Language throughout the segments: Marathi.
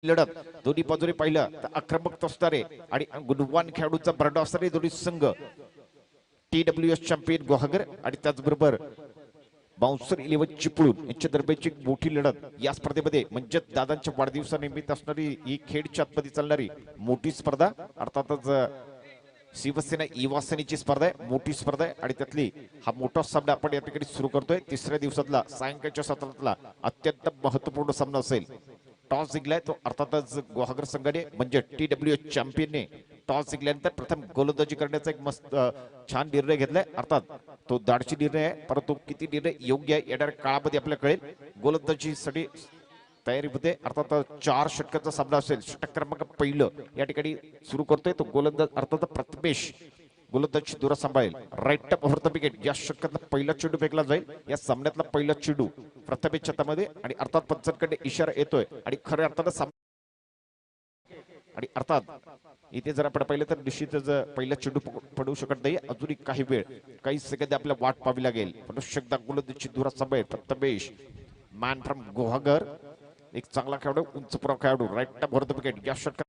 लढत दोन्ही बाजूने पाहिलं तर आक्रमक असणारे आणि गुणवान खेळाडूंचा भरडा असणारे दोन्ही संघ TWS चॅम्पियन गुहागर आणि त्याचबरोबर बाउन्सर 11 चिपळूण यांच्या दरम्यानची मोठी लढत या स्पर्धेमध्ये म्हणजे दादांच्या वाढदिवसानिमित्त असणारी ही खेडच्या आतमध्ये चालणारी मोठी स्पर्धा अर्थातच शिवसेना युवासेनेची स्पर्धा आहे मोठी स्पर्धा आहे आणि त्यातली हा मोठा सामना आपण या ठिकाणी सुरू करतोय तिसऱ्या दिवसातला सायंकाळच्या सत्रातला अत्यंत महत्वपूर्ण सामना असेल टॉस जिंकलाय तो अर्थातच गुहागर संघाने म्हणजे TWS चॅम्पियनने टॉस जिंकल्यानंतर प्रथम गोलंदाजी करण्याचा एक मस्त छान निर्णय घेतलाय अर्थात तो दाडची निर्णय आहे परंतु किती निर्णय योग्य आहे येणाऱ्या काळामध्ये आपल्याला कळेल गोलंदाजीसाठी तयारीमध्ये अर्थात 4 षटकांचा सामना असेल षटक क्रमांक पहिलं या ठिकाणी सुरू करतोय तो गोलंदाज अर्थात प्रथमेश गोलंदाजी दुरा सांभाळेल राईट टप ओव्हर द विकेट या षटकातला पहिला चेंडू फेकला जाईल या सामन्यातला पहिला चेंडू प्रथमेश छतामध्ये आणि अर्थात पंचांकडे इशारा येतोय आणि खऱ्या अर्थानं आणि अर्थात इथे जर आपण पाहिलं तर निश्चितच पहिला चेंडू पडू शकत नाही अजूनही काही वेळ काही सेकंद आपल्याला वाट पाहावी लागेल पण एकदा गोलंदाजी दुरा सांभाळेल प्रथमेश मॅन फ्रॉम गुहागर एक चांगला खेळाडू उंच पुरा खेळाडू राईट टप ओव्हर द विकेट या षटकात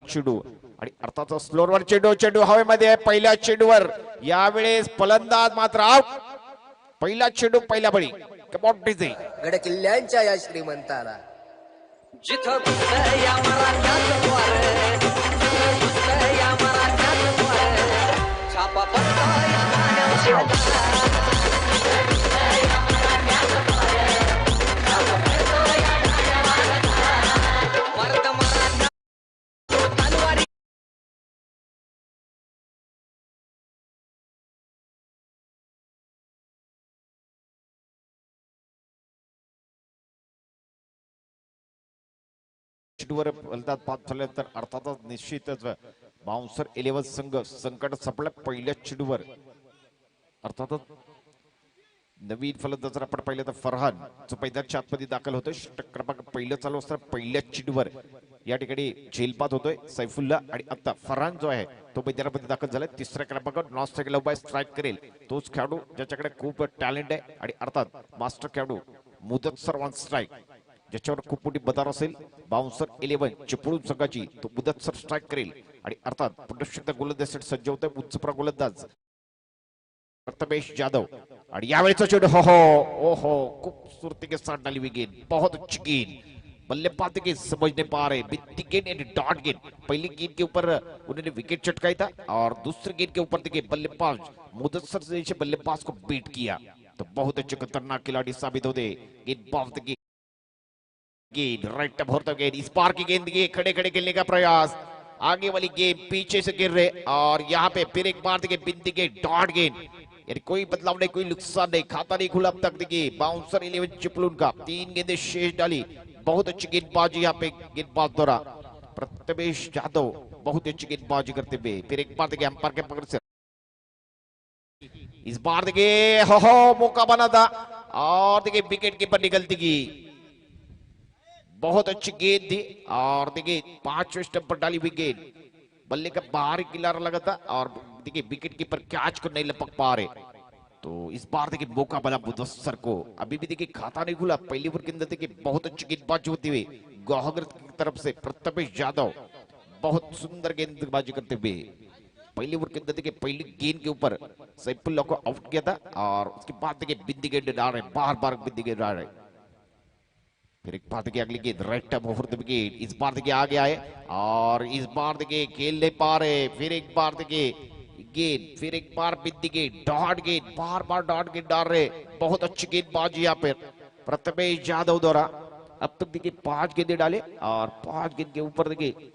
चेंडू आणि अर्थात स्लोअरवर चेंडू हवेमध्ये आहे पहिल्या चेंडूवर यावेळेस फलंदाज मात्र आउट पहिला चेंडू पहिल्या बळी गड किल्ल्यांच्या या श्रीमंताला जिथं या मराठ्याचं द्वार या मराठ्याचं द्वार छापा पडता या गाण्याचा वर फलंदाज बाद झाल्यानंतर अर्थातच निश्चितच बाउन्सर 11 संघ संकट संपल्या पहिल्या चेंडूवर अर्थातच नवीन फलंदाज जर आपण पाहिलं तर फरहान जो मैदानाच्या आतमध्ये दाखल होतोय षटक क्रमांक पहिलं चालू असताना पहिल्या चेंडूवर या ठिकाणी झेलपात होतोय सैफुल्ला आणि आता फरहान जो आहे तो मैदानामध्ये दाखल झालाय तिसऱ्या क्रमांकावर नॉन स्ट्राईक लव बाय स्ट्राईक करेल तोच खेळाडू ज्याच्याकडे खूप टॅलेंट आहे आणि अर्थात मास्टर खेळाडू मुदतसर ऑन स्ट्राईक ज्याच्यावर खूप मोठी बदार असेल बाउन्सर 11 चिपळूण संघाची तो मुदतसर स्ट्राईक करेल आणि अर्थात पुन्हा एकदा गोलंदाजीसाठी सज्ज होतोय उंचपुरा गोलंदाज प्रथमेश जाधव आणि यावेळेचा चेंडू हो खूबसूरती के साथ डाली हुई गेंद बहुत अच्छी गेंद बल्लेबाज के समझने पा रहे बित्ती गेंद यानी डॉट गेंद पहली गेंद के ऊपर उन्होंने विकेट चटकाया था और दूसरी गेंद के ऊपर देखिए बल्लेबाज मुदस्सर से बल्लेबाज को बीट किया तो बहुत अच्छे खतरनाक खिलाड़ी साबित होते गेंदबाज देखिए गेंद राइट अप होता गेंद इस बार की गेंद देखिए खड़े खड़े खेलने का प्रयास आगे वाली गेंद पीछे से गिर रहे और यहाँ पे फिर एक बार देखिए बिंदी के डॉट गेंद यानी कोई बदलाव नहीं कोई नुकसान नहीं खाता नहीं खुला अब तक देखिए बाउंसर 11 चिपळूण का 3 गेंदें शेष डाली बहुत अच्छी गेंदबाजी यहाँ पे गेंदबाज द्वारा प्रथमेश यादव बहुत अच्छी गेंदबाजी करते हुए फिर एक बार देखिए अंपायर के पकड़ से इस बार देखिए हो मौका बना था और देखिए विकेट कीपर निकलती की बहुत अच्छी गेंद थी और देखिए 5वें स्टंप पर डाली हुई गेंद बल्ले का बाहरी किनारा लगा था और देखिए विकेट कीपर कैच को नहीं लपक पा रहे तो इस बार देखिए मौका बना मुदस्सर को अभी भी देखिए खाता नहीं खुला पहली ओवर के अंदर देखिए बहुत अच्छी गेंदबाजी होती हुई गुहागर की तरफ से प्रथमेश यादव बहुत सुंदर गेंदबाजी करते हुए पहली ओवर के अंदर देखिए पहली गेंद के ऊपर सैफुल्लाह को आउट किया था और उसके बाद देखिए बिंदी गेंद डाल रहे बार बार बिंदी गेंद डाल रहे फिर एक बार देखिए अगली गेंद राइट टप ओवर द विकेट इस बार देखिए आगे आए और इस बार देखिए खेल नहीं पा रहे फिर एक बार देखिए गेंद फिर एक बार बिंदी गेंद डॉट गेंद बार बार डॉट गेंद डाल रहे बहुत अच्छी गेंदबाजी यहाँ पे प्रथमेश यादव द्वारा अब तक देखिए 5 गेंदे डाले और 5 गेंद के ऊपर देखिए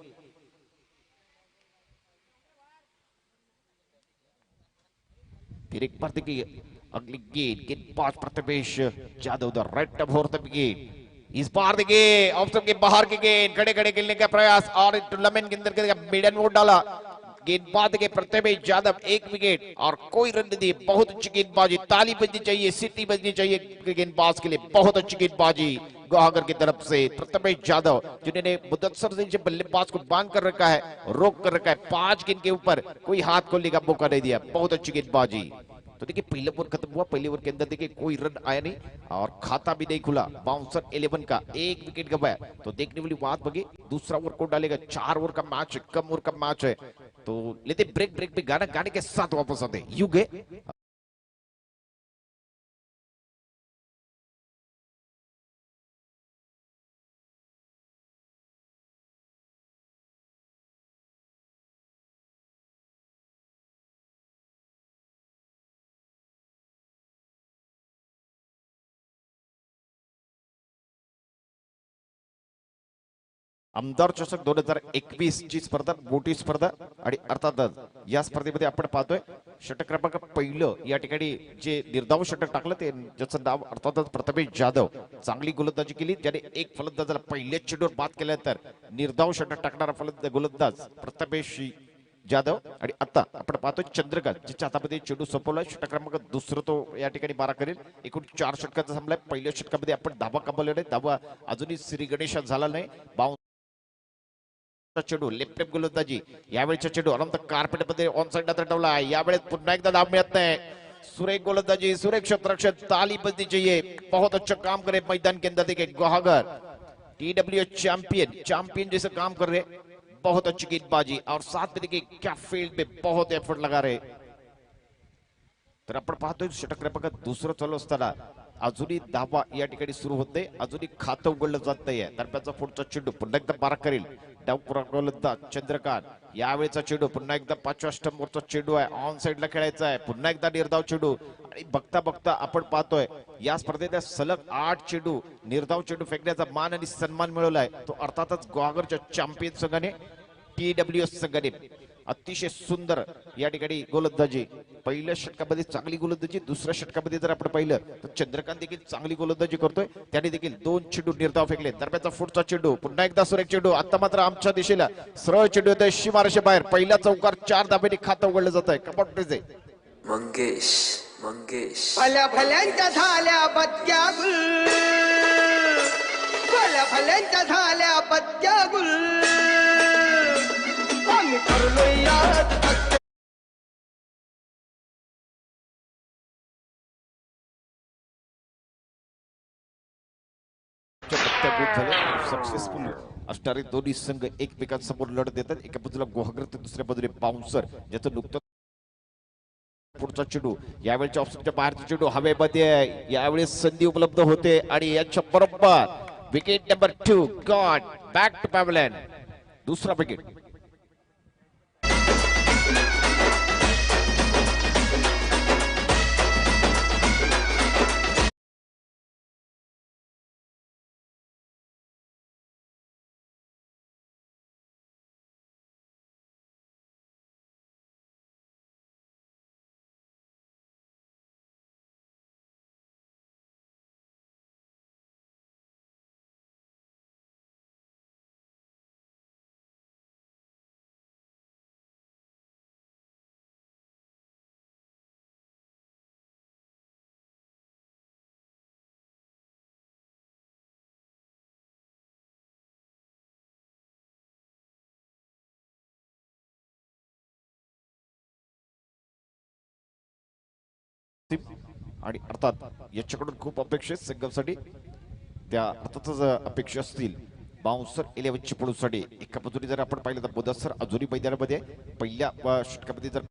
फिर एक बार देखिए अगली गेंदबाज प्रथमेश यादव द्वारा राइट टप ओवर द विकेट इस बार देखिए ऑप्शन के बाहर की गेंद खड़े खड़े खेलने का प्रयास और टूर्नामेंट के अंदर मिडन वोट डाला गेंदबाज के प्रथमेश यादव 1 विकेट और कोई रन नहीं दिए बहुत अच्छी गेंदबाजी ताली बजनी चाहिए सिटी बजनी चाहिए गेंदबाज के लिए बहुत अच्छी गेंदबाजी गुहागर की तरफ से प्रथमेश यादव जिन्होंने मुदस्सर से बल्लेबाज को बांध कर रखा है रोक कर रखा है 5 गेंद के ऊपर कोई हाथ खोलने का मौका नहीं दिया बहुत अच्छी गेंदबाजी तो देखिए पहले ओवर खत्म हुआ, पहले ओवर के अंदर देखिए कोई रन आया नहीं और खाता भी नहीं खुला बाउंसर 11 का, एक विकेट गवाया। तो देखने वाली बात बगी दूसरा ओवर को डालेगा, 4 ओवर का मैच, कम ओवर का मैच है। तो लेते ब्रेक पे गाना गाने के साथ वापस आते युगे। आमदार चषक 2021 ची स्पर्धा, मोठी स्पर्धा आणि अर्थातच या स्पर्धेमध्ये आपण पाहतोय षटक क्रमांक पहिलं या ठिकाणी जे निर्धाव षटक टाकलं ते ज्याचं नाव अर्थातच प्रथमेश जाधव, चांगली गोलंदाजी केली त्याने, एक फलंदाजाला पहिल्याच चेंडूवर बाद केल्यानंतर निर्धाव षटक टाकणारा गोलंदाज प्रथमेश जाधव। आणि आता आपण पाहतोय चंद्रकांत ज्याच्या हातामध्ये चेंडू सोपवलाय, षटक क्रमांक दुसरं तो या ठिकाणी मारा करेल। एकूण 4 षटकांचा सामना, पहिल्या षटकामध्ये आपण धावा कमवले नाही, धावा अजूनही श्री गणेश झाला नाही। चेंडू लेफ्ट गोलंदाजी, यावेळेचा चेंडू अनंत कार्पेट मध्ये ऑन साइडला तरटवला, यावेळेस पुन्हा एकदा धाव मिळत नाही। सुरेख गोलंदाजी, सुरेख क्षेत्ररक्षण, ताली बजनी चाहिए, बहुत अच्छा काम करे मैदान के अंदर। देखिए गुहागर TWS चैंपियन जैसे काम कर रहे, बहुत अच्छी गेंदबाजी और साथ में देखिए क्या फील्ड में बहुत एफर्ट लगा रहे। तर आपण पाहतोय षटक क्रमांक दुसरं चालू असताना अजूनही धावा या ठिकाणी सुरू होत नाही, अजूनही खातं उघडलं जात नाहीये। दरम्यानचा पुढचा चेंडू पुन्हा एकदा मारा करेल डाव गोलंदाज चंद्रकांत, यावेळेचा चेंडू पुन्हा एकदा 5व्या स्टंपवरचा चेंडू आहे, ऑन साइडला खेळायचा आहे, पुन्हा एकदा निर्धाव चेंडू। आणि बघता बघता आपण पाहतोय या स्पर्धेत सलग 8 चेंडू निर्धाव चेंडू फेकण्याचा मान आणि सन्मान मिळवलाय तो अर्थातच गुहागरच्या चॅम्पियन संघाने, TWS संघाने। अतिशय सुंदर या ठिकाणी गोलंदाजी, पहिल्या षटकामध्ये चांगली गोलंदाजी, दुसऱ्या षटकामध्ये जर आपण पाहिलं तर चंद्रकांत देखील चांगली गोलंदाजी करतोय, त्याने देखील 2 चेंडू निर्धाव फेकले। दरम्यानचा पुढचा चेंडू पुन्हा एकदा सुरेख चेंडू, आता मात्र आमच्या दिशेला सरळ चेंडू येतोय सीमारेषे बाहेर, पहिला चौकार 4 धाब्यांनी खातं उघडलं जात आहे। कपाट मंगेश भल्या भल्यांच्या झाल्या बत्त्या गुल, भल्या भल्यांच्या झाल्या बत्त्या गुल, आम्ही ठरलो यात सक्सेसफुल असणारे दोन्ही संघ एकमेकांसमोर लढत देतात। एका बाजूला गुहागर तर दुसऱ्या बाजूला बाउन्सर, ज्याचं नुकतं पुढचा चेंडू, यावेळेच्या ऑप्शनच्या बाहेरचा चेंडू हवेमध्ये, यावेळेस संधी उपलब्ध होते आणि याच्या बरोबर wicket number 2 got back to pavilion, दुसरा विकेट। आणि अर्थात याच्याकडून खूप अपेक्षा संघासाठी, त्या अर्थातच अपेक्षा असतील बाउन्सर 11 चिपळूणसाठी। एका बाजूने जर आपण पाहिलं तर मुदस्सर अजूनही मैदानामध्ये, पहिल्या षटकामध्ये जर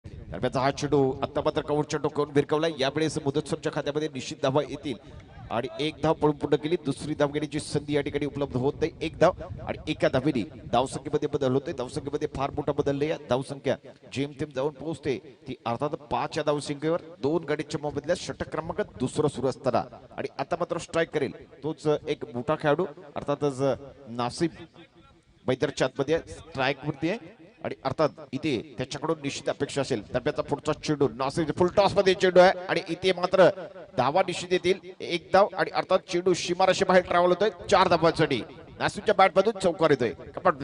दरम्यानचा हा चेंडू आता मात्र कवरच्या डोक्यावरून भिरकवला, यावेळेस मुदस्सरच्या खात्यामध्ये निश्चित धावा येतील आणि एक धाव पळून पूर्ण केली, दुसरी धाव घेण्याची संधी या ठिकाणी उपलब्ध होत नाही। एक धाव आणि एका धावेने धावसंख्येमध्ये बदल होते, धावसंख्येमध्ये फार मोठा बदल नाही, धावसंख्या जेमतेम जाऊन पोहोचते ती अर्थात 5 या धावसंख्येवर 2 गडीच्या मोबदल्यात षटक क्रमांक दुसरं सुरू असताना। आणि आता मात्र स्ट्राईक करेल तोच एक मोठा खेळाडू अर्थातच नासिब बैदरच्या आतमध्ये स्ट्राईक वरती आहे आणि अर्थात इथे त्याच्याकडून निश्चित अपेक्षा असेल। दरम्यानचा पुढचा चेंडू नासिब फुल टॉस मध्ये चेंडू आहे आणि इथे मात्र धावा निश्चित येतील, एक धाव आणि अर्थात चेंडू सीमारेषे बाहेर ट्रॅव्हल होतोय 4 धावांसाठी। नासिबच्या बॅट मधून चौकार येतोय, कपाट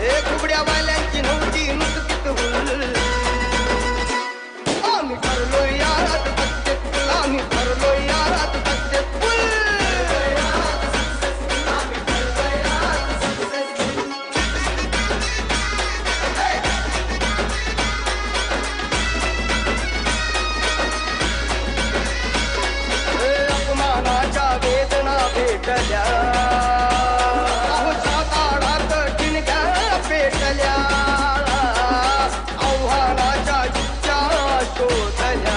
एक उघड्या वाल्यांची नव्हती नुसतीत हुल, आम्ही ठरलो यात बत्तेत, आम्ही ठरलो यात बत्तेत फुल। पेटल्या अहो सातारात ठिणक्या पेटल्या आव्हानाच्या जिच्या शोधल्या.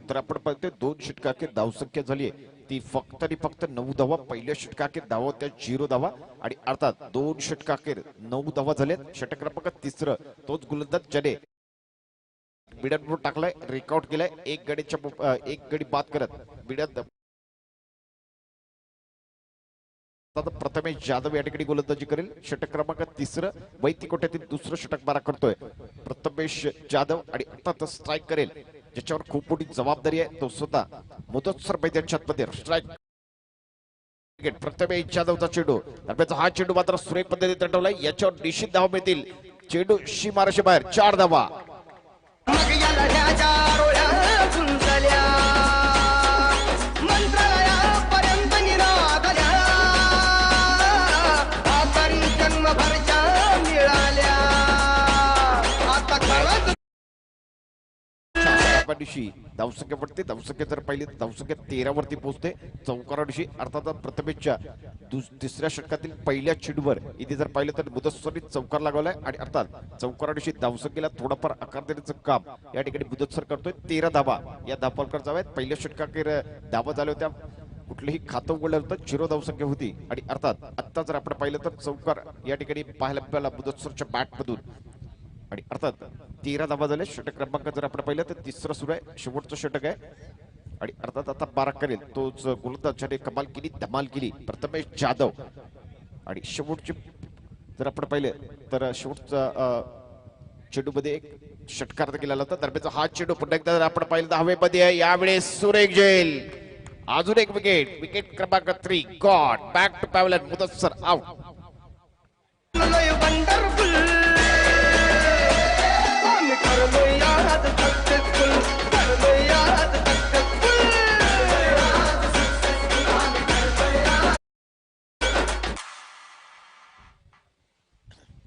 तर आपण पाहतोय 2 षटकांची धावसंख्या झाली ती फक्त आणि फक्त 9 धावा. पहिल्या षटकाखेर धावा त्या 0 धावा आणि अर्थात 2 षटकाखेर 9 धावा झाल्यात. षटक क्रमांक 3 तोच गोलंदाज ज्याने बिडन टाकलाय, रेकॉर्ड केलाय. एक गडी बाद करत बिडन प्रथमेश जाधव या ठिकाणी गोलंदाजी करेल. षटक क्रमांक 3 वैती कोट्यातील दुसरं षटक बारा करतोय प्रथमेश जाधव आणि अर्थात स्ट्राईक करेल ज्याच्यावर खूप मोठी जबाबदारी आहे तो सुद्धा मुदतसर मैदानाच्या आतमध्ये स्ट्राईक. प्रथमेश जाधवचा चेंडू दरम्यान हा चेंडू मात्र सुरेख पद्धतीने तटवलाय. याच्यावर निश्चित धावा मिळतील. चेंडू सीमारेषे बाहेर 4 धावा. मग या लढ्याच्या रोळ्या झुंजल्या मंत्रालयापर्यंत निरागल्या आतरी जन्मभरच्या मिळाल्या आता कळत दिवशी धावसंख्या पडते. धावसंख्या जर पाहिली तर धावसंख्या 13 वरती पोहोचते. चौकारा दिवशी अर्थात प्रथमेशच्या तिसऱ्या षटकातील पहिल्या चेंडूवर इथे जर पाहिलं तर मुदतसरी चौकार लागवलाय आणि अर्थात चौकारा दिवशी धावसंख्येला थोडंफार आकार देण्याचं काम या ठिकाणी मुदतसर करतोय. 13 धावा या धावफलकर जाव्यात. पहिल्या षटकाखेर धावा झाल्या होत्या, कुठलेही खातं उघडलं होतं, 0 धावसंख्या होती आणि अर्थात आता जर आपण पाहिलं तर चौकार या ठिकाणी पाहायला मिळाला मुदतसरच्या बॅटमधून आणि अर्थात 13 धावा झाले. षटक क्रमांक जर आपण पाहिलं तर 3रं सुरू आहे, शेवटचं षटक आहे आणि अर्थात आता 12 करेल तोच गोलंदाज ज्याने कमाल केली, धमाल केली प्रथमेश जाधव. आणि शेवटची जर आपण पाहिलं तर शेवटचा चेंडूमध्ये एक षटकार केलेला होता. दरम्यान हा चेंडू पुन्हा एकदा जर आपण पाहिलं तर हवेमध्ये आहे. यावेळेस सुरेख जैल अजून एक विकेट क्रमांक 3 gone back to pavilion. Mudassar out. Wonderful आम्ही करलोय यात सक्सेसफुल करलोय यात सक्सेसफुल.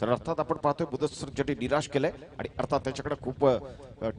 तर अर्थात आपण पाहतोय मुदतसर ज्याने निराश केलंय आणि अर्थात त्याच्याकडे खूप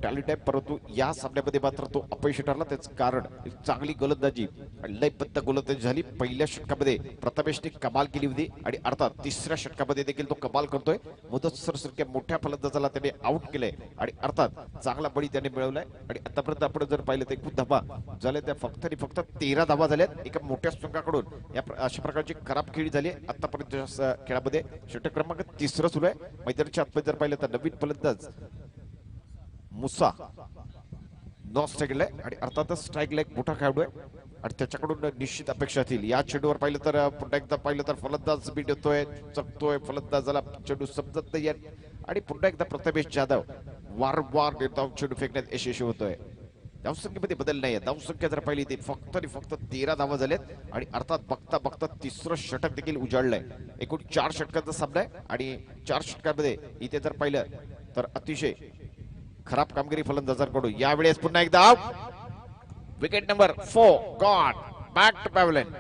टॅलेंट आहे परंतु या सामन्यामध्ये मात्र तो अपयशी ठरला. त्याचं कारण चांगली गोलंदाजी लयबद्ध गोलंदाजी झाली. पहिल्या षटकामध्ये प्रथमेशने कमाल केली होती आणि अर्थात तिसऱ्या षटकामध्ये देखील तो कमाल करतोय. मुदतसर सारख्या मोठ्या फलंदाजाला त्याने आउट केलंय आणि अर्थात चांगला बळी त्याने मिळवलाय. आणि आतापर्यंत आपण जर पाहिलं तर एकूण धावा झाल्या त्या फक्त आणि फक्त 13 धावा झाल्यात. एका मोठ्या संघाकडून या अशा प्रकारची खराब खेळी झाली आतापर्यंत खेळामध्ये. षटक क्रमांक 3 सुरू आहे. मैदानाच्या आतमध्ये जर पाहिलं तर नवीन फलंदाज मुसा नॉन स्ट्राईकला आहे आणि अर्थातच स्ट्राईकला एक मोठा खेळाडू आहे आणि त्याच्याकडून निश्चित अपेक्षा असतील. या चेंडूवर पाहिलं तर पुन्हा एकदा पाहिलं तर फलंदाज बीट येतोय, चकतोय, फलंदाजाला चेंडू समजत नाही आणि पुन्हा एकदा प्रथमेश जाधव वारंवार चेंडू फेकण्यात यशस्वी होतोय. धावसंख्येमध्ये बदल नाही. धावसंख्या जर पाहिली ती फक्त आणि फक्त 13 धावा झाल्यात आणि अर्थात बघता बघता 3रं षटक देखील उजाडलंय. एकूण 4 षटकांचा सामना आहे आणि 4 षटकांमध्ये इथे जर पाहिलं तर अतिशय खराब कामगिरी फलंदाजांकडून. यावेळेस पुन्हा एकदा out. Wicket number 4 got back to pavilion.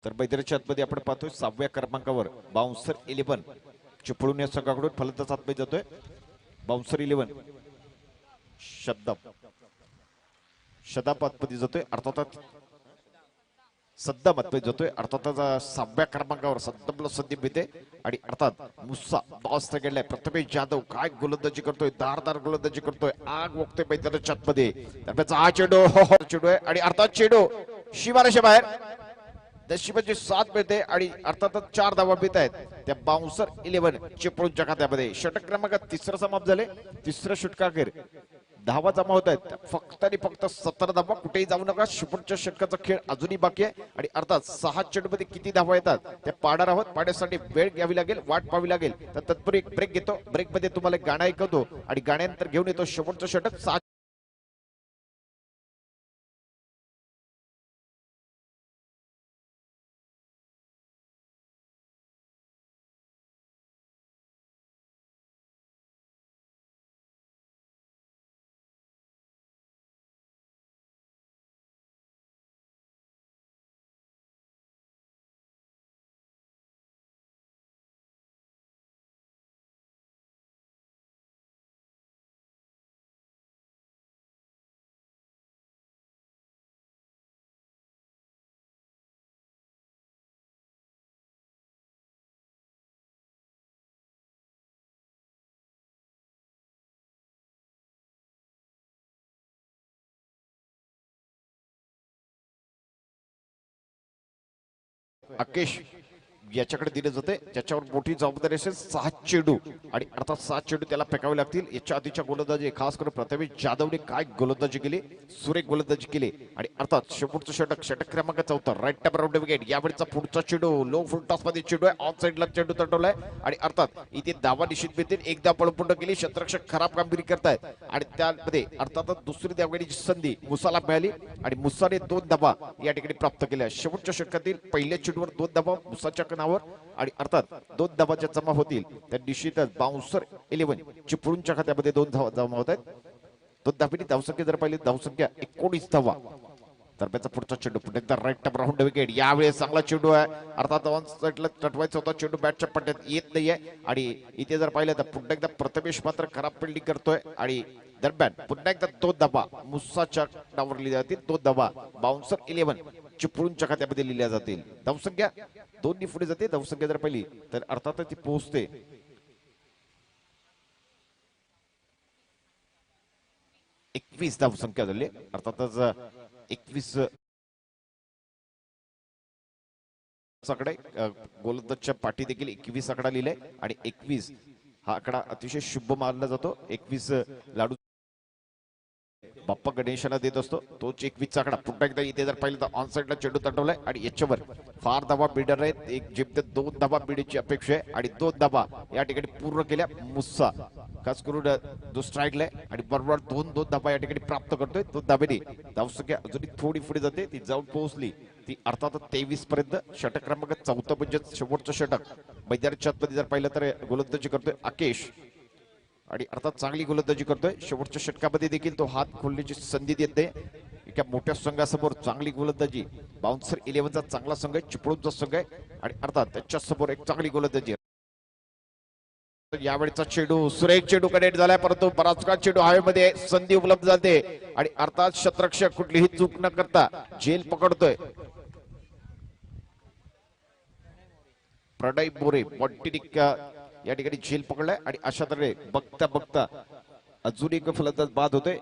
तर मैदानाच्या आतमध्ये आपण पाहतोय 6व्या क्रमांकावर बाउन्सर 11 चिपळूण या संघाकडून फलंदाज आतमध्ये जातोय. बाउन्सर 11 शदाब आतमध्ये जातोय अर्थातच सद्दाम आतमध्ये जातोय अर्थातच 6व्या क्रमांकावर सद्दामला संधी मिळते आणि अर्थात मुस्सा बॉस गेलाय. प्रथमेश जाधव काय गोलंदाजी करतोय, धारदार गोलंदाजी करतोय, आग वगतोय मैदानाच्या आतमध्ये. दरम्यान हा चेंडू आहे आणि अर्थात चेंडू सीमारेषे बाहेर. नशिबाची साथ मिळते आणि अर्थातच 4 धावा मिळत आहेत त्या बाउन्सर 11 चिपळूणच्या खात्यामध्ये. षटक क्रमांक 3 समाप्त झाले. 3रं षटकाखेर धावा जमा होत आहेत फक्त आणि फक्त 17 धावा. कुठेही जाऊ नका, शेवटच्या षटकाचा खेळ अजूनही बाकी आहे आणि अर्थात 6 चेंडूमध्ये किती धावा येतात त्या पाहणार आहोत. पाहण्यासाठी वेळ घ्यावी लागेल, वाट पाहावी लागेल. तर तत्पूर्वी एक ब्रेक घेतो. ब्रेकमध्ये तुम्हाला गाणं ऐकवतो आणि गाण्यानंतर घेऊन येतो शेवटचं षटक. 6 आकेश याच्याकडे दिले जाते, ज्याच्यावर मोठी जबाबदारी असेल. 6 चेंडू आणि अर्थात 7 चेंडू त्याला फेकावे लागतील. याच्या आधीच्या गोलंदाजी खास करून प्रथमेश जाधवने काय गोलंदाजी केली, सुरेख गोलंदाजी केली. आणि अर्थात शेवटचं षटक, षटक क्रमांक 4 राईट टॅप राऊंड विकेट. यावेळीचा पुढचा चेंडू लो फुल टॉस मध्ये चेंडू आहे, ऑफ साईडला चेंडू तटवलाय आणि अर्थात इथे धावा निश्चित मिळतील. एकदा पळपूर्ण केली, क्षेत्ररक्षक खराब कामगिरी करतायत आणि त्यामध्ये अर्थातच दुसरी धावण्याची संधी मुसाला मिळाली आणि मुसाने 2 धावा या ठिकाणी प्राप्त केल्या. शेवटच्या षटकातील पहिल्या चेंडूवर 2 धावा मुसाच्या नावावर आणि अर्थात 2 धावा ज्या जमा होतील त्या निश्चितच बाउन्सर 11 चिपळूणच्या खात्यामध्ये 2 धावा जमा होत आहेत. 2 धावेची धावसंख्या जर पाहिली, धावसंख्या 19 धावा. दरम्यानचा पुढचा चेंडू पुन्हा एकदा राईट टॅप राऊंड विकेट. यावेळेस चांगला चेंडू आहे, अर्थात ऑन साईडला तटवायचा होता चेंडू, बॅटच्या पट्ट्यात येत नाहीये आणि इथे जर पाहिलं तर पुन्हा एकदा प्रथमेश मात्र खराब फिल्डिंग करतोय आणि दरम्यान पुन्हा एकदा 2 धावा मुसाच्या डावर लिहिल्या जातील. 2 धावा बाउन्सर 11 चिपळूणच्या खात्यामध्ये लिहिल्या जातील. धावसंख्या 2 पुढे जाते. धावसंख्या जर पाहिली तर अर्थातच ती पोहोचते 21 धावसंख्या झाली. अर्थातच 21 आकडे गोलंदाजच्या पाठी देखील 21 आकडा लिहिलाय आणि 21 हा आकडा अतिशय शुभ मानला जातो. 21 लाडू बाप्पा गणेशाला देत असतो, तोच 21 आकडा. पुन्हा एकदा इथे जर पाहिलं तर ऑन साईडला चेंडू तटवलाय आणि याच्यावर फार धावा बिल्डर आहेत. एक जिंकते 2 धावा बिडीची अपेक्षा आहे आणि 2 धावा या ठिकाणी पूर्ण केल्या मुस्सा, खास करून जो स्ट्राईकला आहे आणि बरोबर 2 धावा या ठिकाणी प्राप्त करतोय. 2 धावेने धावसंख्या अजूनही थोडी पुढे जाते, ती जाऊन पोहोचली ती अर्थात 23 पर्यंत. षटक क्रमांक 4 म्हणजे शेवटचं षटक. मैदानाच्या आतमध्ये जर पाहिलं तर गोलंदाजी करतोय आकेश आणि अर्थात चांगली गोलंदाजी करतोय. शेवटच्या षटकामध्ये देखील तो हात खोलण्याची संधी देते. एका मोठ्या संघासमोर चांगली गोलंदाजी, बाउन्सर 11चा चांगला संघ आहे, चिपळूणचा संघ आहे आणि अर्थात त्याच्या समोर एक चांगली गोलंदाजी. यावेळीचा चेंडू सुरेख चेंडू कनेक्ट झालाय, परंतु बराच काळ चेंडू हवेमध्ये, संधी उपलब्ध जाते आणि अर्थात क्षेत्ररक्षक कुठलीही चूक न करता झेल पकडतोय. प्रणय बोरे मॉन्टिनिका या ठिकाणी झेल पकडलाय आणि अशा तऱ्हे बघता बघता अजून एक फलंदाज बाद होतोय.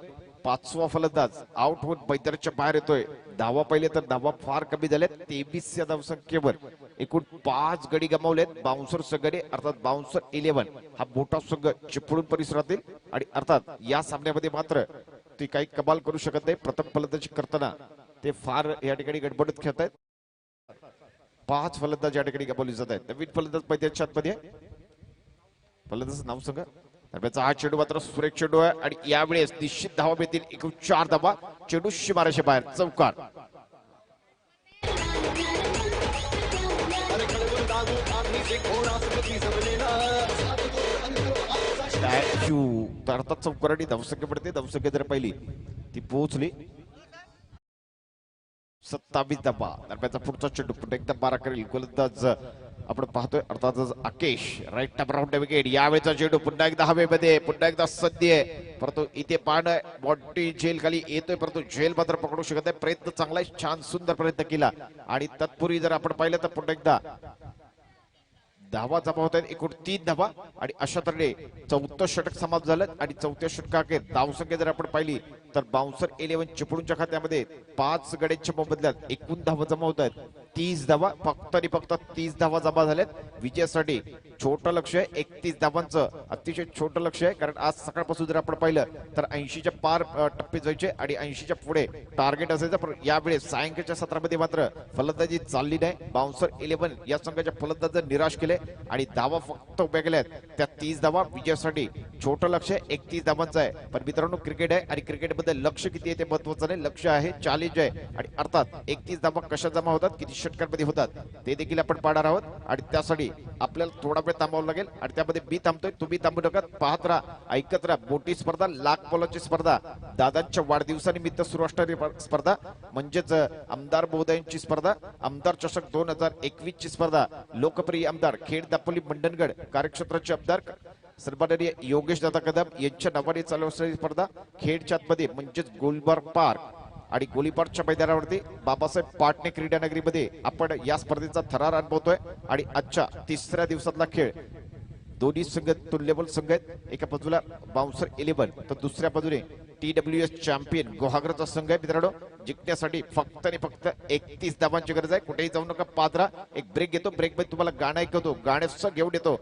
5वा फलंदाज आउट होऊन मैदानाच्या बाहेर येतोय. धावा पाहिले तर धावा फार कमी झाल्यात. 23 या धावसंख्येवर एकूण 5 गडी गमावलेत बाउन्सर संघाने. अर्थात बाउन्सर 11 हा मोठा संघ चिपळूण परिसरातील आणि अर्थात या सामन्यामध्ये मात्र ते काही कमाल करू शकत नाही. प्रथम फलंदाजी करताना ते फार या ठिकाणी गडबडीत खेळत आहेत. 5 फलंदाज या ठिकाणी गमावले जात आहेत. नवीन फलंदाज मैदानाच्या आतमध्ये आहे. फलंदाज नाव सांगा. दरम्यानचा हा चेंडू मात्र सुरेख चेंडू आहे आणि यावेळेस निश्चित धावा मिळतील. एकूण 4 धावा. चेंडू शिमाराच्या बाहेर चौकार. अर्थात चौकार आणि धावसंख्या पडते. धावसंख्या जर पाहिली ती पोहोचली 27 धावा. दरम्यानचा पुढचा चेंडू पुन्हा एकदा 12 करेल गोलंदाज आपण पाहतोय अर्थातच Akesh. Right tap round wicket. यावेळेचा चेंडू पुन्हा एकदा हवेमध्ये, पुन्हा एकदा संधी आहे, परंतु इथे पाहणं बॉडी झेल खाली येतोय, परंतु झेल मात्र पकडू शकत नाही. प्रयत्न चांगला, छान सुंदर प्रयत्न केला आणि तत्पूर्वी जर आपण पाहिलं तर पुन्हा एकदा धावा जमा होत आहेत. एकूण 3 धावा आणि अशा तऱ्हेने 4थं षटक समाप्त झालं आणि 4थ्या षटकाखेर धावसंख्या जर आपण पाहिली तर बाउन्सर 11 चिपळूणच्या खात्यामध्ये 5 गड्यांच्या मोबदल्यात एकूण धावा जमा होत आहेत 30 धावा. फक्त आणि फक्त 30 धावा जमा झाल्यात. विजयासाठी छोटं लक्ष आहे, 31 धावांचं अतिशय छोटं लक्ष आहे, कारण आज सकाळपासून जर आपण पाहिलं तर 80च्या पार टप्पे जायचे आणि 80च्या पुढे टार्गेट असायचं. पण यावेळेस सायंकाळच्या सत्रामध्ये मात्र फलंदाजी चालली नाही. बाउन्सर 11 या संघाच्या फलंदाज निराश केले आणि धावा फक्त उभ्या केल्यात. त्या 30 धावा विजयासाठी छोटं लक्ष आहे, 31 धावांचं आहे. पण मित्रांनो, क्रिकेट आहे आणि क्रिकेटमध्ये लक्ष किती आहे ते महत्वाचं नाही. लक्ष आहे, चॅलेंज आहे आणि अर्थात 31 धावा कशा जमा होतात, किती षटकांमध्ये होतात ते देखील आपण पाहणार आहोत आणि त्यासाठी आपल्याला थोडा वेळ थांबावं लागेल आणि त्यामध्ये मी थांबतोय, तुम्ही थांबू नका. पाहत राहा, ऐकत राहा. मोठी स्पर्धा, लाख बॉलाची स्पर्धा, दादांच्या वाढदिवसानिमित्त सुरू असणारी स्पर्धा म्हणजेच आमदार महोदयांची स्पर्धा, आमदार चषक 2021 ची स्पर्धा. लोकप्रिय आमदार खेड दापोली मंडणगड कार्यक्षेत्राचे आमदार सन्माननीय योगेश दादा कदम यांच्या नावाने चालू असलेली स्पर्धा खेडच्या आतमध्ये म्हणजेच गोलबार पार्क आणि गोलीबारच्या मैदानावरती बाबासाहेब पाटणे क्रीडा नगरीमध्ये आपण या स्पर्धेचा थरार अनुभवतोय आणि आजच्या 3ऱ्या दिवसातला खेळ दोन्ही संघ तुल्यबल संघ आहेत. एका बाजूला बाउन्सर 11 तर दुसऱ्या बाजूने TWS चॅम्पियन गुहागरचा संघ आहे मित्रांनो, जिंकण्यासाठी फक्त आणि फक्त 31 धावांची गरज आहे. कुठेही जाऊ नका, पादरा एक ब्रेक घेतो, ब्रेक मध्ये तुम्हाला गाणं ऐकवतो, गाण्याचं घेऊन येतो.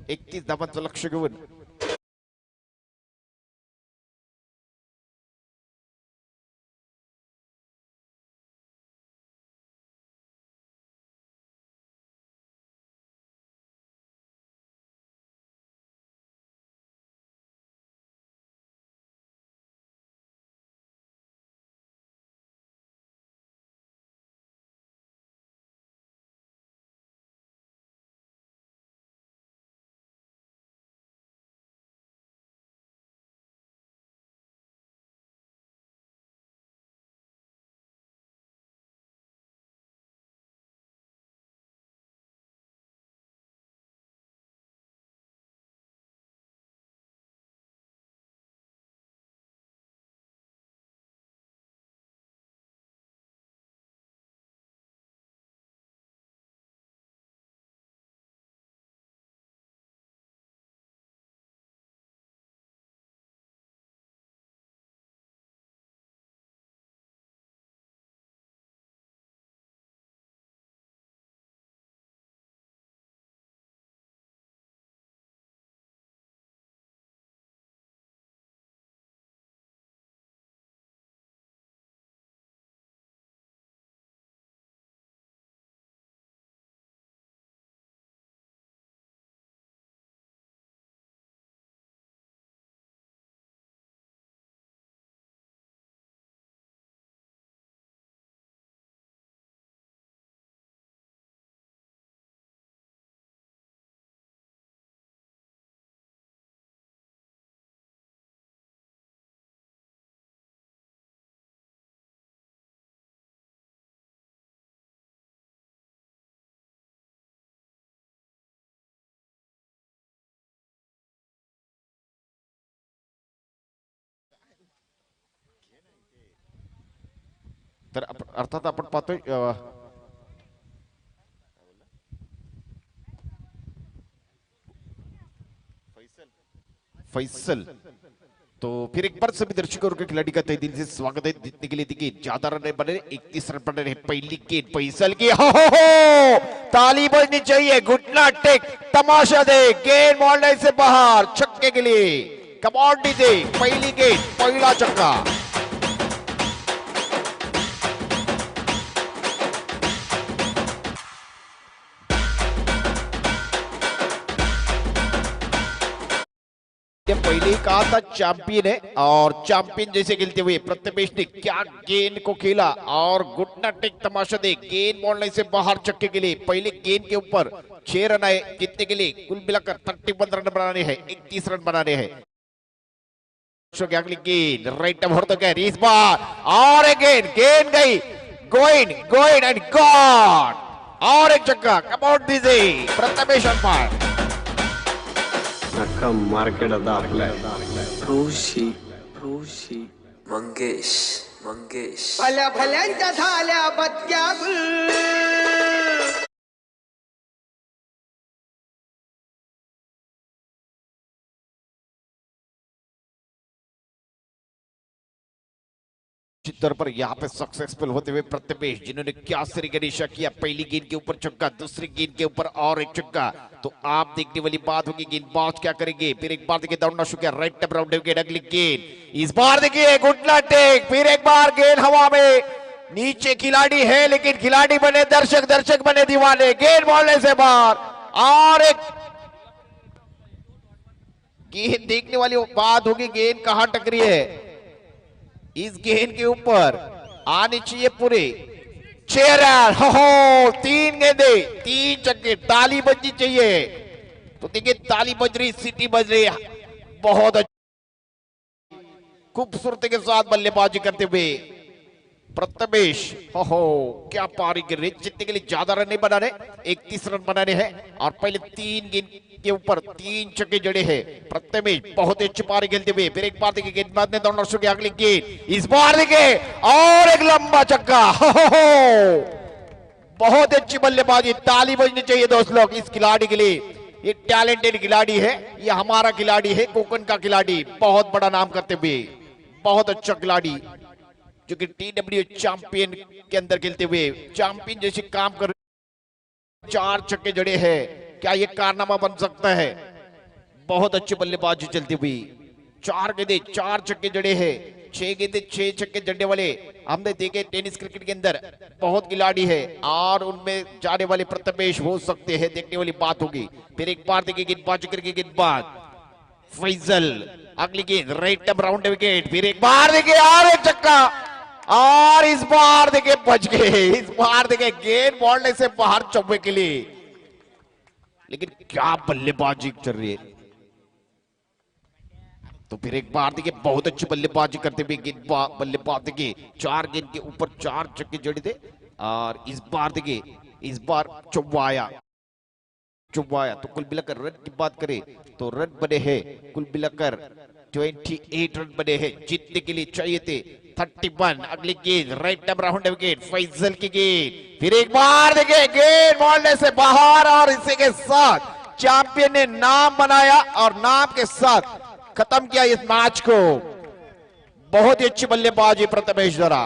31 धावांचं लक्ष घेऊन तर अर्थात आपण पाहतोय फैसल. तो फिर एक बार सभी दर्शकों के खिलाड़ी का तहे दिल से स्वागत है. जीतने के लिए देखिए ज्यादा रन बने, 31 रन बने रहे. पहली गेंद फैसल की, हो ताली बजनी चाहिए. घुटना टेक, तमाशा दे, गेंद मॉडल से बाहर, छक्के के लिए कमांडी दे. पहली गेंद, पहला छक्का. पहले कहा था चैंपियन है, और चैंपियन जैसे खेलते हुए प्रथमेश ने क्या गेंद को खेला, और घुटना टेक, तमाशा दे, गेंद मॉडल से बाहर, छक्के के लिए. पहले गेंद के ऊपर 6 रन आए. कितने के लिए? कुल मिलाकर 31 रन बनाने हैं, 31 रन बनाने हैं. अगली गेंद राइट भर तो गए इस बार, और एक गेंद गई, गोइंग गोइंग एंड गॉड, और एक छक्का. कम आउट दीजिए Prathamesh on fire. Nakka market आपल्या ऋषी मंगेश मंगेश भल्या भल्यांच्या झाल्या बत्त्या गुल. तौर पर यहाँ पे सक्सेसफुल होते हुए प्रथमेश, जिन्होंने क्या सरीगरीशा किया. पहली गेंद के ऊपर छक्का, दूसरी गेंद के ऊपर और एक छक्का. तो आप देखने वाली बात होगी गेंदबाज क्या करेंगे. फिर एक बार देखिए दौड़ना शुरू किया, राइट टप राउंड गेंद. अगली गेंद इस बार देखिए घुटना टेक. फिर एक बार गेंद हवा में, नीचे खिलाड़ी है लेकिन खिलाड़ी बने दर्शक, दर्शक बने दीवाने. गेंद मॉडल से बाहर, और एक गेंद देखने वाली बात होगी गेंद कहां टकरी है. इस गेंद के ऊपर आनी चाहिए पूरे 6 रन. हो 3 गेंदे, 3 छक्के. ताली बजनी चाहिए. तो देखिए ताली बज रही, सीटी बज रही, बहुत अच्छी खूबसूरती के साथ बल्लेबाजी करते हुए प्रथमेश. हो क्या पारी कर रहे. जितने के लिए ज्यादा रन नहीं बनाने, 31 रन बनाने हैं, और पहले 3 गेंद के ऊपर 3 छक्के जड़े हैं. प्रथमेश बहुत अच्छी पारी खेलते हुए. फिर एक बार देखिए गेंदबाज ने दौड़ना शुरू किया. अगली गेंद इस बार देखिए, और एक लंबा छक्का. बहुत अच्छी बल्लेबाजी. ताली बजनी चाहिए दोस्त लोग इस खिलाड़ी के लिए. ये टैलेंटेड खिलाड़ी है, ये हमारा खिलाड़ी है, कोकन का खिलाड़ी. बहुत बड़ा नाम करते हुए, बहुत अच्छा खिलाड़ी, जो कि TW चैंपियन के अंदर खेलते हुए चैंपियन जैसे काम कर 4 छक्के जड़े हैं। क्या ये कारनामा बन सकता है? बहुत अच्छी बल्लेबाजी चलती हुई 4 गेंदे 4 छक्के जड़े हैं। 6 गेंदे 6 छक्के जड़ने वाले हमने देखे टेनिस क्रिकेट के अंदर बहुत खिलाड़ी है और उनमें जाने वाले प्रथमेश हो सकते हैं, देखने वाली बात होगी। फिर एक बार देखिए गेंदबाजी करके गेंदबाज फैजल अगली गेंद राइट टर्म राउंड विकेट। फिर एक बार देखिए और एक छक्का और इस बार देखिए बच गए। इस बार देखिए गेंद बॉल से बाहर चौके के लिए, लेकिन क्या बल्लेबाजी चल रही है। तो फिर एक बार देखिए बहुत अच्छी बल्लेबाजी करते हुए बल्लेबाज देखिए 4 गेंद के ऊपर 4 छक्के जड़े थे और इस बार देखिए इस बार चौवाया। तो कुल मिलाकर रन की बात करें तो रन बने हैं कुल मिलाकर 28 रन बने हैं। जीतने के लिए चाहिए थे 31। अगली गेंद right arm round wicket Faisal की गेंद। फिर एक बार देखिए गेंद बॉल से बाहर और इसी के साथ चैंपियन ने नाम बनाया और नाम के साथ खत्म किया इस मैच को। बहुत ही अच्छी बल्लेबाजी प्रथमेश द्वारा।